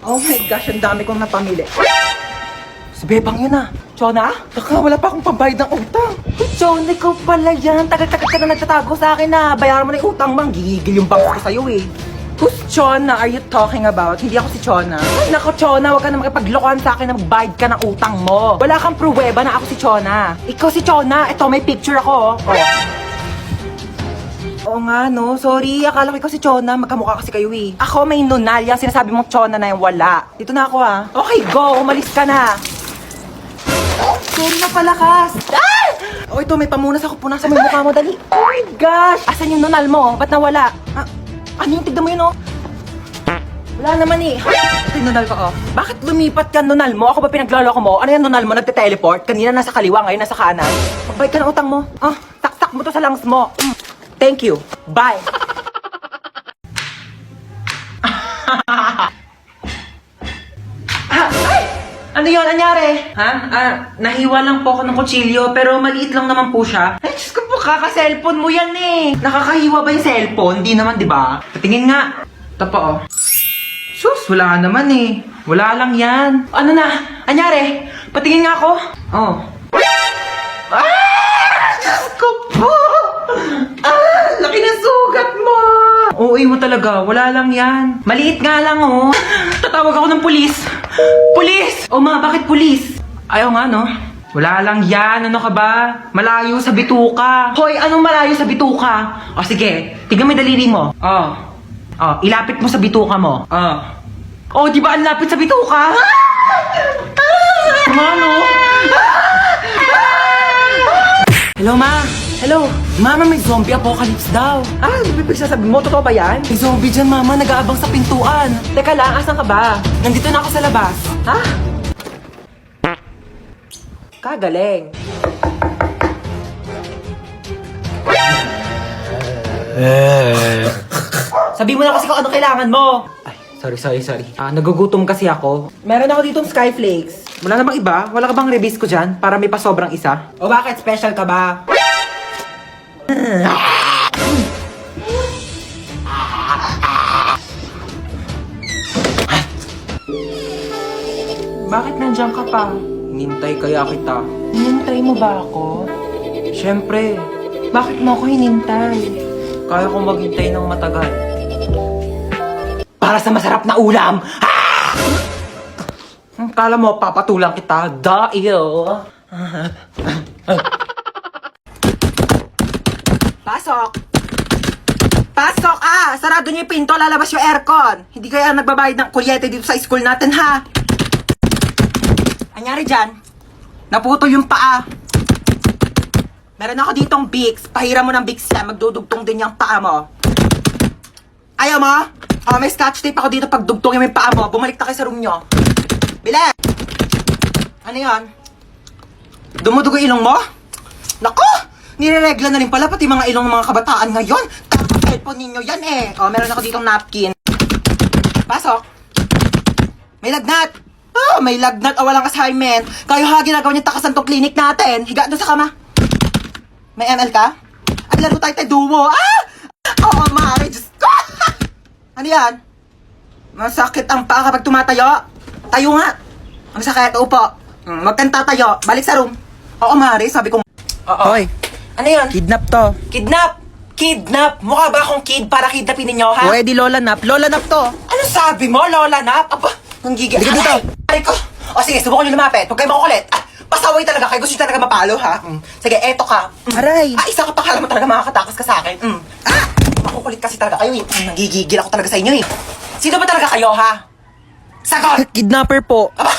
Oh my gosh, ang dami kong napamili. Si Bebang yun ah. Chona? Baka wala pa akong pambayad ng utang. Chona, ikaw pala yan. Tagal-tagal ka na nagtatago sa akin na bayaran mo na yung utang bang. Gigigil yung bangko ko sa'yo eh. Who's Chona are you talking about? Hindi ako si Chona. Ay, nako Chona, wag ka na makipaglokohan sa akin na magbayad ka ng utang mo. Wala kang pruweba na ako si Chona. Ikaw si Chona. Ito, may picture ako. Oh. Oo nga, no? Sorry, akala ko ikaw si Chona. Magkamukha kasi kayo eh. Ako may nunal. Yung sinasabi mong Chona na yung wala. Dito na ako ah. Okay, go. Umalis ka na. Sorry na palakas. Ah! Oh, ito, may pamunas ako. Punasan mo yung mukha mo, dali. Oh my gosh! Asan yung nunal mo? Ba't nawala? Ah, ano yung tignan mo yun, oh? Wala naman eh. Ito yung nunal ko, oh. Bakit lumipat ka nunal mo? Ako ba pinagloloko mo? Ano yung nunal mo? Nagte-teleport? Kanina nasa kaliwa, ngayon nasa kanan. Magbayad ka ng utang mo. Ah, taktak mo to sa lungs mo. Thank you. Bye. Ay! Ano yun? Anyari? Ha? Nahiwa lang po ako ng kutsilyo, pero maliit lang naman po siya. Ay, Diyos ko po, kaka-cellphone mo yan eh. Nakakahiwa ba yung cellphone? Hindi naman, di ba? Patingin nga. Ito po, oh. Sus, wala naman eh. Wala lang yan. Ano na? Anyari? Patingin nga ako. Oh. Diyos ko po! Laki ng sugat mo! OA mo talaga, wala lang yan. Maliit nga lang, oh. Tatawag ako ng pulis. Pulis! O ma, bakit pulis? Ayaw nga, no? Wala lang yan, ano ka ba? Malayo sa bituka. Hoy, anong malayo sa bituka? O sige, tignan mo yung daliri mo. Ilapit mo sa bituka mo. Di ba ang lapit sa bituka? Mano? Hello, ma. Hello. Mama, may zombie apocalypse daw. Bibig sasabi mo, totoo ba yan? May zombie dyan, mama. Nag-aabang sa pintuan. Teka lang, asan ka ba? Nandito na ako sa labas. Ha? Kagaling. Sabi mo na kasi kung ano kailangan mo. Ay, sorry. Nagugutom kasi ako. Meron ako ditong Skyflakes. Wala na bang iba? Wala ka bang rebis ko dyan? Para may pasobrang isa? O bakit? Special ka ba? Bakit nandiyan ka pa? Hinintay kaya kita. Hinintay mo ba ako? Siyempre. Bakit mo ako hinintay? Kaya kong maghintay ng matagal. Para sa masarap na ulam! Kala mo, papatulang kita. Dahil... Pasok! Pasok! Sarado niyo yung pinto, lalabas yung aircon. Hindi kaya nagbabayad ng kuryente dito sa school natin, ha? Anyari dyan? Naputo yung paa. Meron ako ditong Vicks. Pahira mo ng Vicks yan. Magdudugtong din yung paa mo. Ayaw mo? May scotch tape ako dito pag dugtongin mo yung paa mo. Bumalik na kayo sa room nyo. Bilet! Ano yan? Dumudugo ilong mo? Naku! Nireregla na rin pala pati mga ilong ng mga kabataan ngayon. Tapos cellphone ninyo yan eh. Meron ako ditong napkin. Pasok. May lagnat. May lagnat o walang assignment. Kayo ha, ginagawa niyo takasan tong clinic natin. Higa doon sa kama. May ML ka? Ay, laro tayo duo. Oo, maaari. Diyos ko. Ano yan? Masakit ang paa kapag tumatayo. Tayo nga. Ang sakit, upo. Wag kang tatayo. Balik sa room. Oo, maaari. Sabi ko. Hoy. Ano yan? Kidnap to. Kidnap! Kidnap! Mukha ba akong kid para kidnapin ninyo, ha? Pwede lola nap. Lola nap to. Ano sabi mo, Lola Nap? Aba, ang gigil. Halika dito. Ay ko. O sige, subukan nyo lumapit. Huwag kayo makukulit. Pasaway talaga kayo. Gusto nyo talaga mapalo, ha? Sige, eto ka. Aray. Isa ka pa, kala mo talaga makakatakas ka sa akin. Makukulit kasi talaga kayo, eh. Nagigigil ako talaga sa inyo, eh. Sino ba talaga kayo, ha? Sagot! Kidnapper po. Aba,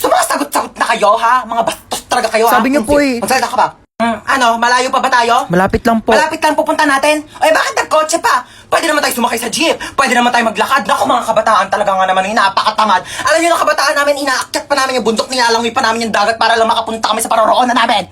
sumasagot-sagot na kayo, ha? Mga bastos talaga kayo, ha? Sabi niyo po, eh. Magsalita ka ba? Malayo pa ba tayo? Malapit lang po. Malapit lang pupunta natin? Ay, bakit nagkotse pa? Pwede naman tayo sumakay sa jeep. Pwede naman tayo maglakad. Naku, mga kabataan talaga nga naman, napakatamad. Alam niyo ng kabataan namin, inaakyat pa namin yung bundok, nilalangoy pa namin yung dagat para lang makapunta kami sa paroroonan namin.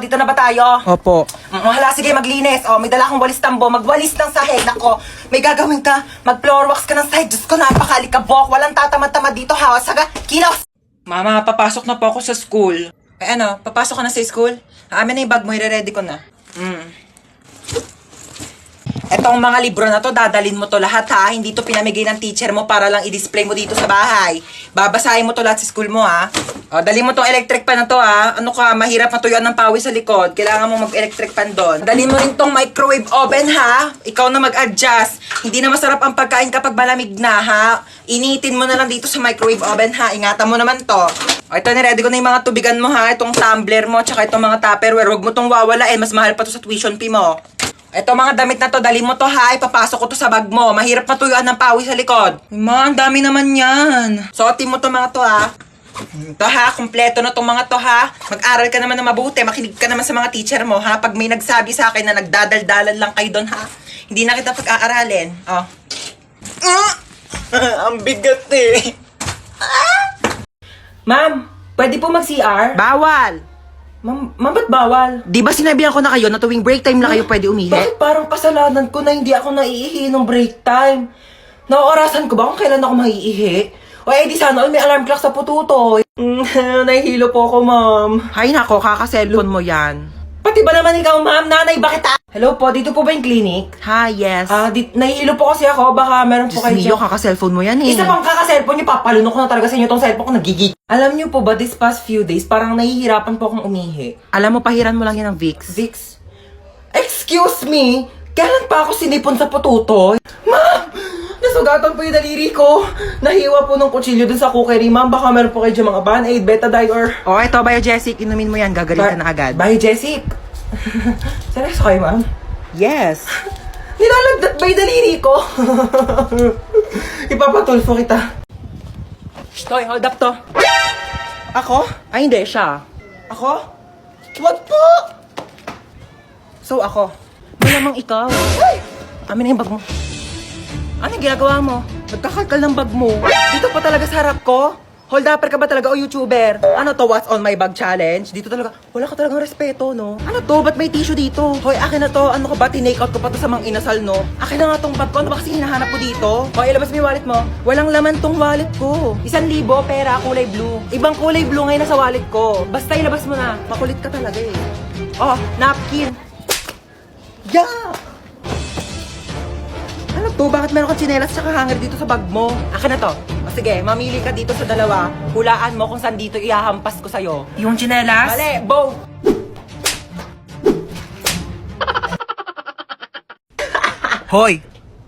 Dito na ba tayo? Opo. Hala, sige, maglinis. May dala akong walis tambo. Magwalis ng sahig. Nako, may gagawin ka. Mag-floor wax ka ng sahig. Diyos ko, napakalikabok. Walang tatamad-tamad dito, ha? Saga, kilos! Mama, papasok na po ako sa school. Papasok ka na sa school? Amin na yung bag mo, i-ready ko na. Etong mga libro na to, dadalin mo to lahat ha. Hindi to pinamigay ng teacher mo para lang i-display mo dito sa bahay. Babasahin mo to lahat sa school mo ha. O, dali mo tong electric pan na to ha. Ano ka, mahirap matuyuan ng pawis sa likod. Kailangan mo mag-electric pan doon. Dali mo rin tong microwave oven ha. Ikaw na mag-adjust. Hindi na masarap ang pagkain kapag malamig na ha. Initin mo na lang dito sa microwave oven ha. Ingatan mo naman to. O, ito, niready ko na yung mga tubigan mo ha. Itong tumbler mo, tsaka itong mga tupperware. Huwag mo tong wawalain. Mas mahal pa to sa tuition fee mo. Ito mga damit na to, dali mo to ha, ipapasok ko to sa bag mo. Mahirap matuyuan ng pawis sa likod. Ma, ang dami naman yan. Suotin mo to mga to ha. Ito ha, kumpleto na tong mga to ha. Mag-aral ka naman na mabuti, makinig ka naman sa mga teacher mo ha. Pag may nagsabi sa akin na nagdadaldalan lang kayo doon ha, hindi na kita pag-aaralin. Oh. Ang bigat eh. Ma'am, pwede po mag-CR? Bawal! Ma'am, ba't bawal? Di ba sinabihan ko na kayo na tuwing break time lang kayo pwede umihi? Bakit parang kasalanan ko na hindi ako naiihi ng break time? Naorasan ko ba kung kailan ako maiihi? O di sana all may alarm clock sa pututoy. Nahihilo po ako, ma'am. Hay nako, kaka-cellphone mo yan. Pati ba naman ikaw, ma'am? Nanay, bakit Hello po, dito po ba yung clinic? Ha, yes. Nahihilo po kasi ako. Baka meron po Diyos kayo mio, kaka-cellphone mo yan eh. Isa pang kaka-cellphone niyo, papalunok ko na talaga sa inyo tong cellphone ko, nagigig. Alam niyo po ba, this past few days, parang nahihirapan po akong umihi. Alam mo, pahiran mo lang yan ng Vicks. Vicks? Excuse me? Kailan pa ako sinipon sa pututoy? Ma'am! Nasugatan po yung daliri ko. Nahiwa po ng kutsilyo dun sa cookery, ma'am. Baka meron po kayo dyan mga Band-Aid, Betadine, or... O, ito, Biogesic, inumin mo yan, gagaling ka na agad. Biogesic. Seryoso kayo, ma'am? Yes. Nilalagdat ba yung daliri ko? Ipapatulfo kita. Toy, hold up to. Ako? Ay, hindi, siya. Ako? Wag po! So, ako. Malamang ikaw. Amin na yung bag mo. Ano yung ginagawa mo? Nagkakalkal ng bag mo. Dito pa talaga sa harap ko? Hold upper ka ba talaga o YouTuber? Ano to, what's on my bag challenge? Dito talaga, wala ka talagang respeto, no? Ano to, ba't may tissue dito? Hoy, akin na to, ano ka ba, tinake out ko pa to sa mga inasal, no? Akin na nga tong bag ko, ano ba kasi hinahanap ko dito? Hoy, ilabas mo yung wallet mo. Walang laman tong wallet ko. 1,000 pera, kulay blue. Ibang kulay blue ngayon nasa wallet ko. Basta ilabas mo na, makulit ka talaga eh. Oh, napkin. Yeah! Ano to? Bakit meron kang tsinelas tsaka hanger dito sa bag mo? Akin na to. O sige, mamili ka dito sa dalawa. Hulaan mo kung saan dito ihahampas ko sa'yo. Yung tsinelas? Mali! Bow! Hoy!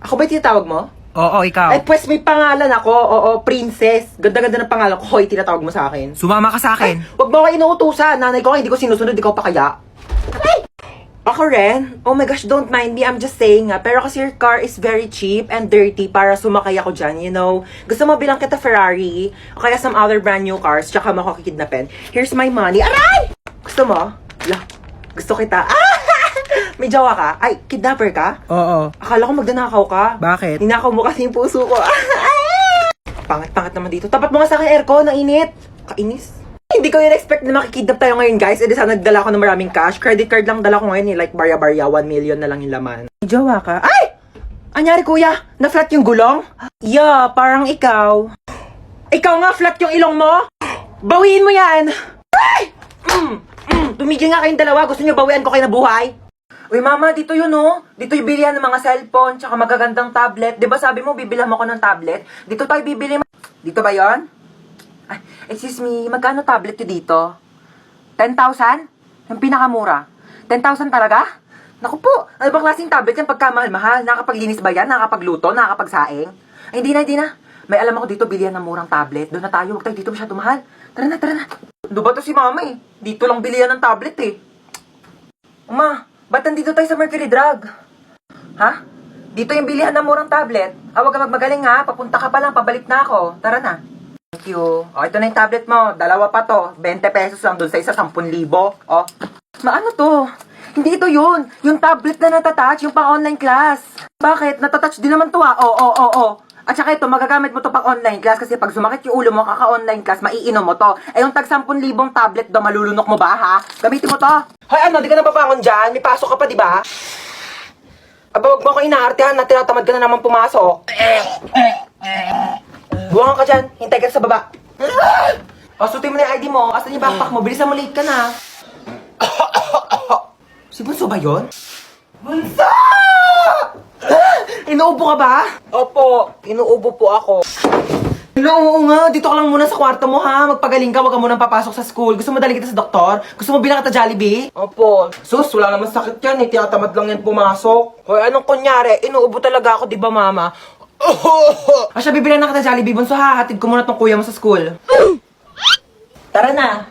Ako ba yung tinatawag mo? Oo, ikaw. Ay, pues may pangalan ako. Oo, princess. Ganda-ganda ng pangalan ko. Hoy, tinatawag mo sa akin. Sumama ka sa akin. Huwag mo ako inuutusan. Nanay ko, hindi ko sinusunod. Ikaw pa kaya? Ako rin? Oh my gosh, don't mind me. I'm just saying nga. Pero kasi your car is very cheap and dirty para sumakay ako dyan, you know. Gusto mo bilang kita Ferrari o kaya some other brand new cars tsaka mo ako kikidnapin. Here's my money. Aray! Gusto mo? Gusto kita. Ah! May jowa ka? Ay, kidnapper ka? Oo. Akala ko magdanakaw ka. Bakit? Ninakaw mo kasi yung puso ko. Pangat-pangat naman dito. Tapat mo nga sa akin aircon, ang init. Kainis. Hindi ko in-expect na makikidnap tayo ngayon, guys. E di sana nagdala ko ng maraming cash. Credit card lang dala ko ngayon, eh. Like, barya-barya, 1 million na lang yung laman. May jowa ka? Ay! Anyari, kuya? Na-flat yung gulong? Yeah, parang ikaw. Ikaw nga, flat yung ilong mo? Bawiin mo yan! Ay! Tumigil nga kayong dalawa. Gusto nyo bawian ko kayo na buhay? Uy, mama, dito yun, oh. Dito yung bilihan ng mga cellphone, tsaka magagandang tablet. Diba sabi mo, bibilhan mo ko ng tablet? Dito tayo bibili. Dito ba yon? Ay, excuse me, magkano tablet yun dito? 10,000? Yung pinakamura. 10,000 talaga? Naku po, ano bang klaseng tablet yan pagkamahal-mahal? Nakakapaglinis ba yan? Nakakapagluto? Nakakapagsaing? Ay, hindi na. May alam ako dito, bilihan ng murang tablet. Doon na tayo, huwag tayo dito masyado mahal. Tara na. Doon ba to si mama eh? Dito lang bilihan ng tablet eh. Uma, ba't nandito tayo sa Mercury Drug? Ha? Dito yung bilihan ng murang tablet. Huwag ka magmagaling ha, papunta ka pa lang, pabalik na ako. Tara na. Thank you. O, ito na yung tablet mo. Dalawa pa to. 20 pesos lang doon sa isa, 10,000. O. Maano to? Hindi ito yun. Yung tablet na natatouch, yung pang-online class. Bakit? Natatouch din naman to ha. Oo. At saka ito, magagamit mo to pang-online class kasi pag sumakit yung ulo mo, kaka-online class, maiinom mo to. Eh, yung tag 10,000 tablet do, malulunok mo ba ha? Gamitin mo to. Hoy, ano? Di ka na babangon dyan? May pasok ka pa, di ba? Aba, wag mo ako inaartehan na tinatamad ka na naman pumasok. Buwangan ka dyan. Hintay ka sa baba. O, sutin mo na yung ID mo. Asan yung backpack mo? Bilisan mo, late ka na. Si Bunso ba yun? Bunso! Inuubo ka ba? Opo, inuubo po ako. Oo nga, dito ka lang muna sa kwarto mo ha. Magpagaling ka, wag ka munang papasok sa school. Gusto mo dali kita sa doktor? Gusto mo bilang kita Jollibee? Opo. Sus, wala naman sakit yan. Tinatamad lang yan pumasok. Hoy, anong kunyari? Inuubo talaga ako, di ba mama? Asya, bibilang na kita Jollibee. Bunso ha, hatid ko muna tong kuya mo sa school. Tara na.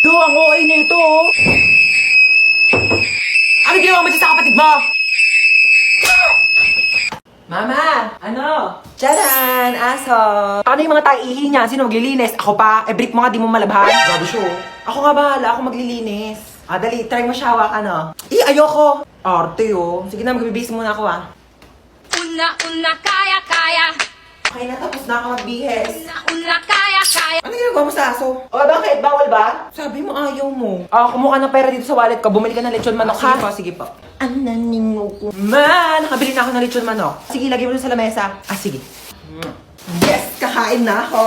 Do, ang OA na ito oh. Ano ginawa mo dyan sa kapatid mo? Mama! Ano? Tcharan! Aso! Ano yung mga taihi niya? Sino maglilinis? Ako pa? Eh, brief mo nga, di mo malabhan. Grabe siya oh. Ako nga bahala, ako maglilinis. Ah, dali, try mo siya hawakan, oh. Ayoko! Arte, oh. Sige na, magbibis muna ako, ah. Una, kaya, kaya. Okay na, tapos na ako magbihis. Una, kaya, kaya. Ano ginagawa mo sa aso? O, bakit? Bawal ba? Sabi mo, ayaw mo. Ah, kumuha ng pera dito sa wallet ko. Bumili ka ng lechon manok, ha? Sige po. Ananingo ko. Man, nakabili na ako ng lechon manok. Sige, lagay mo dun sa lamesa. Ah, sige. Yes, kakain na ako.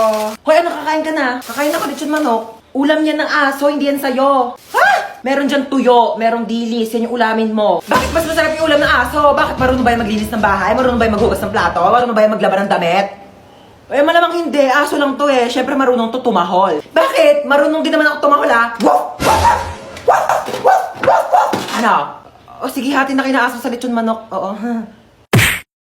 Hoy, ano, kakain ka na? Kakain ako lechon manok. Ulam yan ng aso, hindi yan sa'yo. Ha? Meron dyan tuyo, merong dilis, yan yung ulamin mo. Bakit mas masarap yung ulam ng aso? Bakit marunong ba yung maglinis ng bahay? Marunong ba yung maghugas ng plato? Marunong ba yung maglaban ng damit? Eh, malamang hindi. Aso lang to eh. Siyempre marunong to tumahol. Bakit? Marunong din naman ako tumahol ah. Ano? O sige, hati na kayo na aso sa lechon manok. Oo.